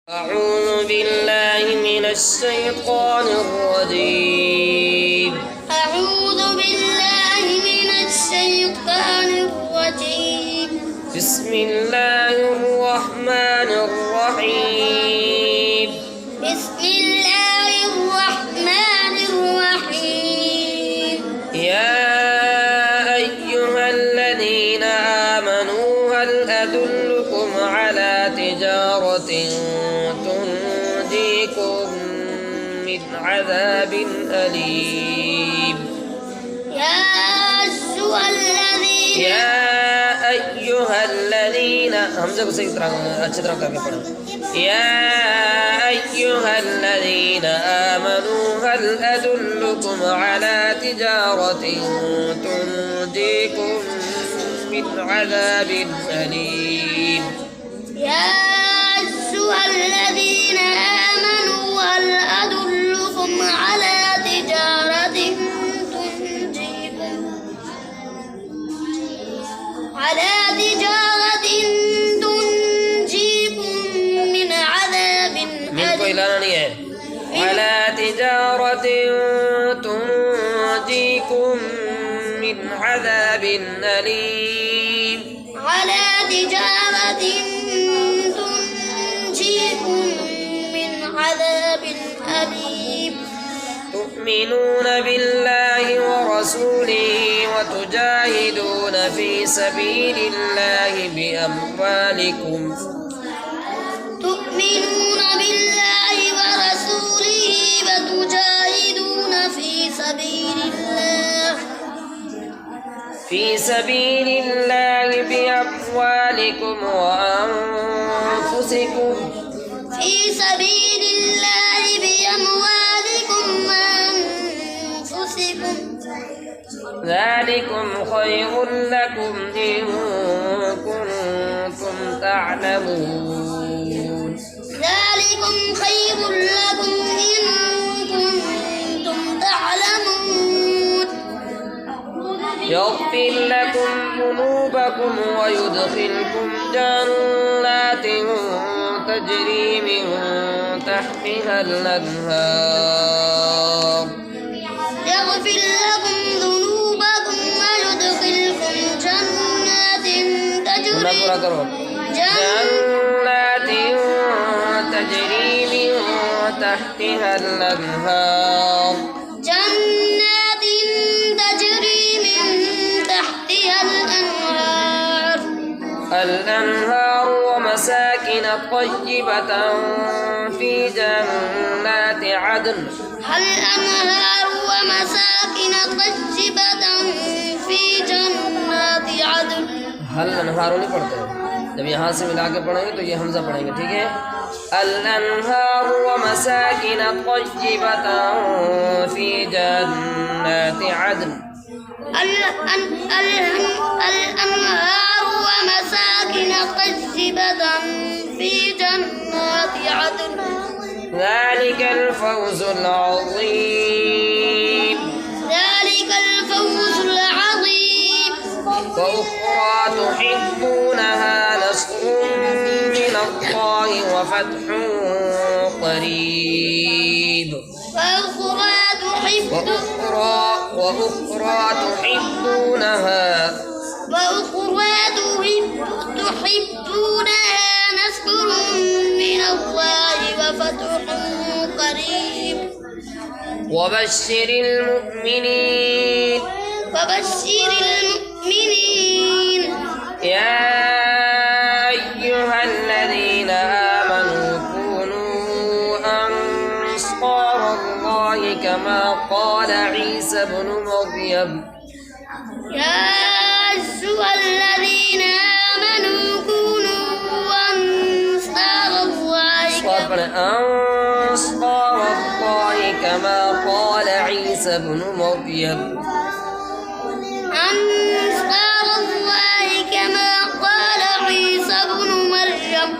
أعوذ بالله من الشيطان الرجيم. أعوذ بالله من الشيطان الرجيم. بسم الله الرحمن الرحيم. بسم الله الرحمن الرحيم. يا أيها الذين آمنوا هل أدلكم على تجارة تنجيكم من عذاب أليم. يا أيها الذين همزة को सही तरह अच्छी तरह करके पढ़ो. يا أيها الذين آمنوا هل أدلكم على تجارة تنجيكم من عذاب أليم. يا أيها الذين آمنوا هل أدلكم على تجارة تنجيكم من عذاب من कोई लाना नहीं है. على تجارة تنجيكم من عذاب أليم. على تجارة تنجيكم من عذاب أليم. تؤمنون بالله ورسوله وتجاهدون في سبيل الله بأموالكم. تؤمنون بالله ورسوله وتجاهدون في سبيل الله بأموالكم وأنفسكم. في سبيل الله بأموالكم وأنفسكم. ذلكم خير لكم إن كنتم تعلمون. ذلكم خير لكم إن كنتم تعلمون. يغفر لكم ذنوبكم ويدخلكم جنات تجري من تحتها الأنهار. يغفر لكم ذنوبكم ويدخلكم جنات تجري من تحتها الأنهار. جنات تجري من تحتها الأنهار ومساكن طيبة في جنات عدن. الأنهار ومساكن طيبة في جنات عدن. हल अनहारों नहीं पढ़ते हैं. जब यहाँ से मिला के पढ़ेंगे तो ये हमजा पढ़ेंगे. ठीक है. الأنهار ومساكن طيبة في جنات عدن. الأنهار ومساكن طيبة في جنات عدن. ذلك الفوز العظيم. ذلك الفوز العظيم. وأخرى تحبونها نصر من الله وفتح قريب. وأخرى تحبونها نصر من الله وفتح قريب. وبشر المؤمنين. يا أيها الذين آمنوا كونوا أنصار الله كما قال عيسى ابن مريم. يا أيها الذين آمنوا كونوا أنصار الله كما قال عيسى ابن مريم. أنصار الله كما قال عيسى ابن مريم.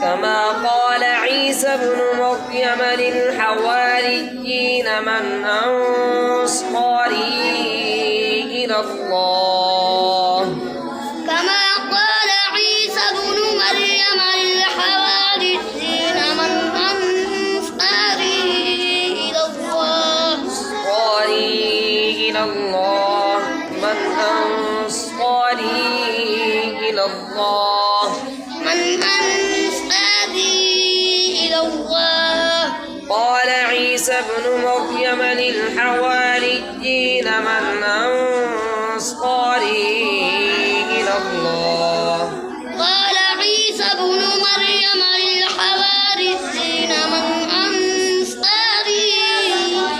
كما قال عيسى ابن مريم للحواريين من أنصاري إلى الله. كما قال عيسى ابن مريم من أنصاري إلى الله قال عيسى ابن مريم للحواريين من أنصاري إلى الله قال عيسى ابن مريم للحواريين من أنصاري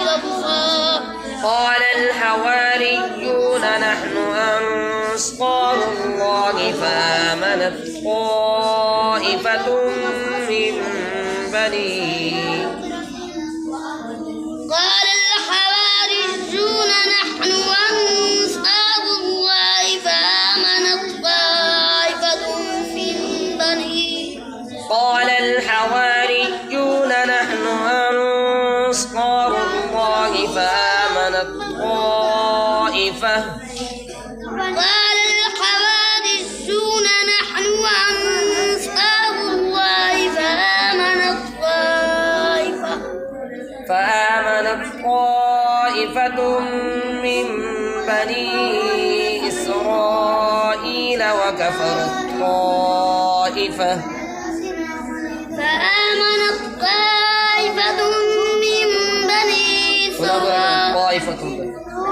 إلى الله قال الحواريون نحن أنصار الله فآمنت طائفة من بني قال الحواريون نحن أنصار الله فآمنت طائفة من بني قال الحواريون نحن أنصار الله فآمنت طائفة قال الحواريون نحن أنصار الله فآمنت طائفة من بني إسرائيل وكفرت طائفة فآمنت طائفة من بني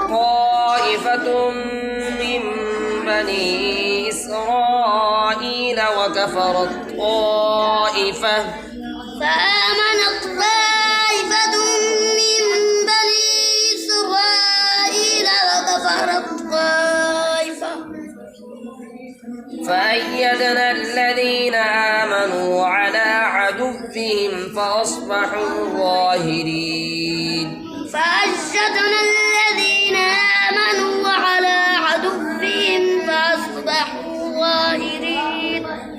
طائفة من بني إسرائيل وكفرت طائفة فآمنت طائفة من بني إسرائيل وكفرت طائفة فأيدنا الذين آمنوا على عدوهم فأصبحوا ظاهرين فأشهدنا